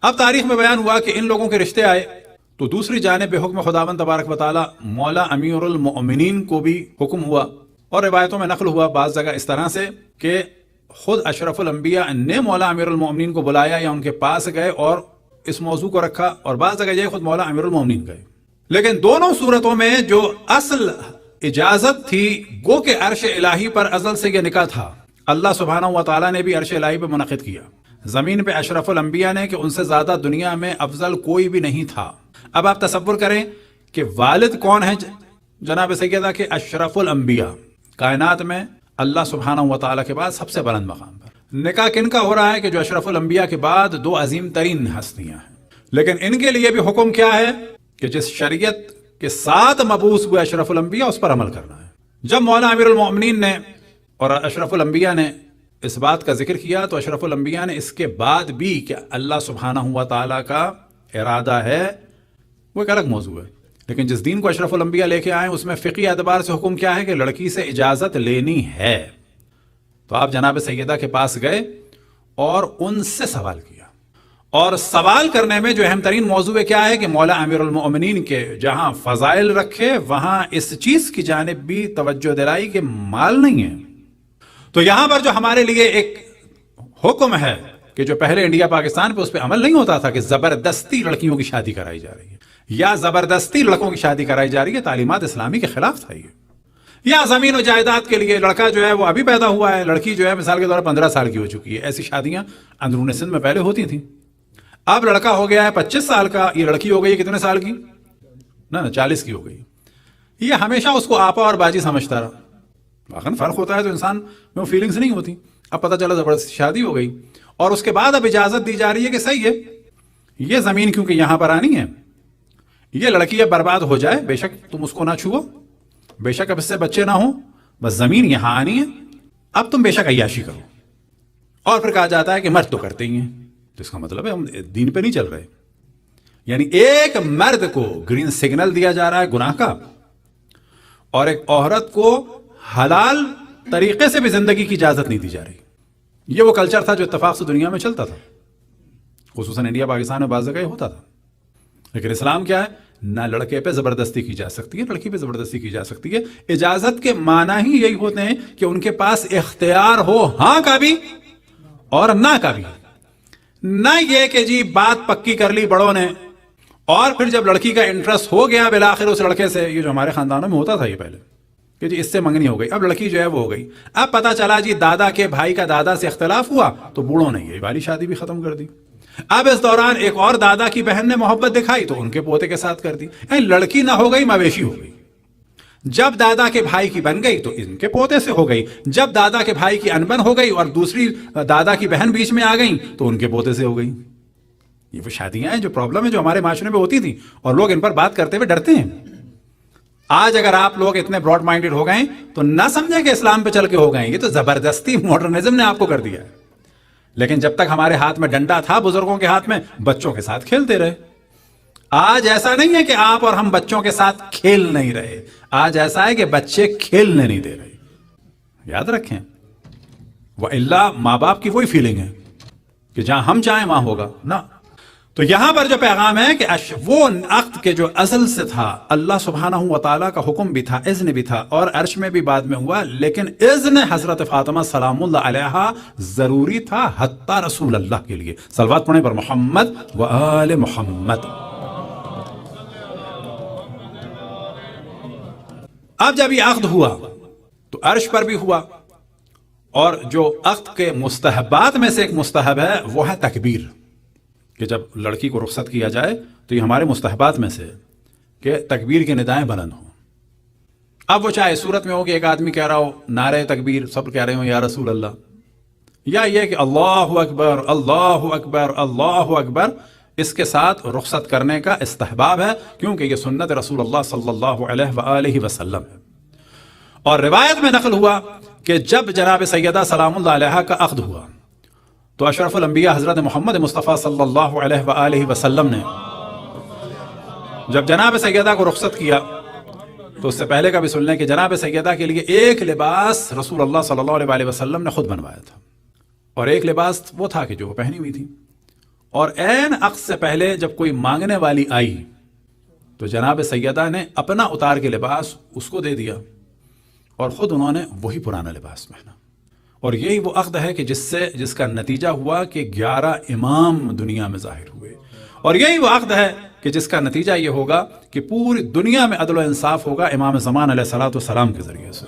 اب تاریخ میں بیان ہوا کہ ان لوگوں کے رشتے آئے تو دوسری جانب بے حکم خداوند تبارک و تعالی مولا امیر المؤمنین کو بھی حکم ہوا، اور روایتوں میں نقل ہوا بعض جگہ اس طرح سے کہ خود اشرف الانبیاء نے مولا امیر المؤمنین کو بلایا یا ان کے پاس گئے اور اس موضوع کو رکھا، اور بعض جگہ یہ خود مولا امیر المؤمنین گئے۔ لیکن دونوں صورتوں میں جو اصل اجازت تھی گو کہ عرش الہی پر ازل سے یہ نکاح تھا، اللہ سبحانہ و تعالیٰ نے بھی عرش الہی پہ منعقد کیا، زمین پہ اشرف الانبیاء نے کہ ان سے زیادہ دنیا میں افضل کوئی بھی نہیں تھا۔ اب آپ تصور کریں کہ والد کون ہے جناب سیدہ کہ اشرف الانبیاء، کائنات میں اللہ سبحانہ و تعالیٰ کے بعد سب سے بلند مقام پر نکاح کن کا ہو رہا ہے کہ جو اشرف الانبیاء کے بعد دو عظیم ترین ہستیاں ہیں، لیکن ان کے لیے بھی حکم کیا ہے کہ جس شریعت کے ساتھ مبعوث ہوئے اشرف الانبیاء اس پر عمل کرنا ہے۔ جب مولا امیر المؤمنین نے اور اشرف الانبیاء نے اس بات کا ذکر کیا تو اشرف الانبیاء نے اس کے بعد بھی کہ اللہ سبحانہ و تعالیٰ کا ارادہ ہے وہ ایک الگ موضوع ہے، لیکن جس دین کو اشرف الانبیاء لے کے آئے اس میں فقہی اعتبار سے حکم کیا ہے کہ لڑکی سے اجازت لینی ہے۔ تو آپ جناب سیدہ کے پاس گئے اور ان سے سوال کیا، اور سوال کرنے میں جو اہم ترین موضوع کیا ہے کہ مولا امیر المؤمنین کے جہاں فضائل رکھے وہاں اس چیز کی جانب بھی توجہ دلائی کہ مال نہیں ہے۔ تو یہاں پر جو ہمارے لیے ایک حکم ہے کہ جو پہلے انڈیا پاکستان پہ اس پہ عمل نہیں ہوتا تھا کہ زبردستی لڑکیوں کی شادی کرائی جا رہی ہے یا زبردستی لڑکوں کی شادی کرائی جا رہی ہے، تعلیمات اسلامی کے خلاف تھا یہ۔ یا زمین و جائیداد کے لیے لڑکا جو ہے وہ ابھی پیدا ہوا ہے، لڑکی جو ہے مثال کے طور پر 15 سال کی ہو چکی ہے، ایسی شادیاں اندرون سندھ میں پہلے ہوتی تھیں۔ اب لڑکا ہو گیا ہے 25 سال کا، یہ لڑکی ہو گئی ہے کتنے سال کی؟ نہ 40 کی ہو گئی۔ یہ ہمیشہ اس کو آپا اور باجی سمجھتا رہا، واقعاً فرق ہوتا ہے تو انسان میں وہ فیلنگز نہیں ہوتی۔ اب پتہ چلا زبردستی شادی ہو گئی، اور اس کے بعد اب اجازت دی جا رہی ہے کہ صحیح ہے یہ زمین کیونکہ یہاں پر آنی ہے، یہ لڑکی اب برباد ہو جائے، بے شک تم اس کو نہ چھوؤ، بے شک اب اس سے بچے نہ ہوں، بس زمین یہاں آنی ہے، اب تم بے شک عیاشی کرو۔ اور پھر کہا جاتا ہے کہ مرد تو کرتے ہی ہیں، تو اس کا مطلب ہے ہم دین پہ نہیں چل رہے، یعنی ایک مرد کو گرین سگنل دیا جا رہا ہے گناہ کا، اور ایک عورت کو حلال طریقے سے بھی زندگی کی اجازت نہیں دی جا رہی۔ یہ وہ کلچر تھا جو اتفاق سے دنیا میں چلتا تھا، خصوصاً انڈیا پاکستان میں بعض جگہ یہ ہوتا تھا۔ لیکن اسلام کیا ہے؟ نہ لڑکے پہ زبردستی کی جا سکتی ہے، لڑکی پہ زبردستی کی جا سکتی ہے۔ اجازت کے معنی ہی یہی ہوتے ہیں کہ ان کے پاس اختیار ہو ہاں کا بھی اور نہ کا بھی، نہ یہ کہ جی بات پکی کر لی بڑوں نے اور پھر جب لڑکی کا انٹرسٹ ہو گیا بالآخر اس لڑکے سے، یہ جو ہمارے خاندانوں میں ہوتا تھا یہ پہلے کہ جی اس سے منگنی ہو گئی، اب لڑکی جو ہے وہ ہو گئی، اب پتا چلا جی دادا کے بھائی کا دادا سے اختلاف ہوا تو بوڑھوں نے یہ والی شادی بھی ختم کر دی۔ اب اس دوران ایک اور دادا کی بہن نے محبت دکھائی تو ان کے پوتے کے ساتھ کر دی، یعنی لڑکی نہ ہو گئی مویشی ہو گئی۔ جب دادا کے بھائی کی بن گئی تو ان کے پوتے سے ہو گئی، جب دادا کے بھائی کی انبن ہو گئی اور دوسری دادا کی بہن بیچ میں آ گئی تو ان کے پوتے سے ہو گئی۔ یہ وہ شادیاں ہیں جو پرابلم ہے جو ہمارے معاشرے میں ہوتی تھی اور لوگ ان پر بات کرتے ہوئے ڈرتے ہیں۔ آج اگر آپ لوگ اتنے براڈ مائنڈڈ ہو گئے تو نہ سمجھیں کہ اسلام پہ چل کے ہو گئے، یہ تو زبردستی ماڈرنزم نے آپ کو کر دیا ہے۔ لیکن جب تک ہمارے ہاتھ میں ڈنڈا تھا بزرگوں کے ہاتھ میں، بچوں کے ساتھ کھیلتے رہے۔ آج ایسا نہیں ہے کہ آپ اور ہم بچوں کے ساتھ کھیل نہیں رہے، آج ایسا ہے کہ بچے کھیلنے نہیں دے رہے۔ یاد رکھیں، وَإِلَّا ماں باپ کی وہی فیلنگ ہے کہ جہاں ہم چاہیں وہاں ہوگا نہ۔ تو یہاں پر جو پیغام ہے کہ وہ عقد کے جو اصل سے تھا اللہ سبحانہ و تعالیٰ کا حکم بھی تھا، اذن بھی تھا، اور عرش میں بھی بعد میں ہوا، لیکن اذن حضرت فاطمہ سلام اللہ علیہا ضروری تھا حتی رسول اللہ کے لیے۔ صلوات پڑھیں پر محمد و آل محمد۔ اب جب یہ عقد ہوا تو عرش پر بھی ہوا، اور جو عقد کے مستحبات میں سے ایک مستحب ہے وہ ہے تکبیر، کہ جب لڑکی کو رخصت کیا جائے تو یہ ہمارے مستحبات میں سے کہ تکبیر کی ندائیں بلند ہوں۔ اب وہ چاہے صورت میں ہو کہ ایک آدمی کہہ رہا ہو نعرہ تکبیر، سب کہہ رہے ہوں یا رسول اللہ، یا یہ کہ اللہ اکبر اللہ اکبر اللہ اکبر، اس کے ساتھ رخصت کرنے کا استحباب ہے کیونکہ یہ سنت رسول اللہ صلی اللہ علیہ وآلہ وسلم ہے۔ اور روایت میں نقل ہوا کہ جب جناب سیدہ سلام اللہ علیہا کا عقد ہوا تو اشرف الانبیاء حضرت محمد مصطفیٰ صلی اللہ علیہ وآلہ وسلم نے جب جناب سیدہ کو رخصت کیا تو اس سے پہلے کا بھی سن لیں کہ جناب سیدہ کے لیے ایک لباس رسول اللہ صلی اللہ علیہ وآلہ وسلم نے خود بنوایا تھا، اور ایک لباس وہ تھا کہ جو وہ پہنی ہوئی تھی، اور عین عقد سے پہلے جب کوئی مانگنے والی آئی تو جناب سیدہ نے اپنا اتار کے لباس اس کو دے دیا اور خود انہوں نے وہی پرانا لباس پہنا. اور یہی وہ عقد ہے کہ جس کا نتیجہ ہوا کہ 11 امام دنیا میں ظاہر ہوئے. اور یہی وہ عقد ہے کہ جس کا نتیجہ یہ ہوگا کہ پوری دنیا میں عدل و انصاف ہوگا امام زمان علیہ الصلوۃ والسلام کے ذریعے سے.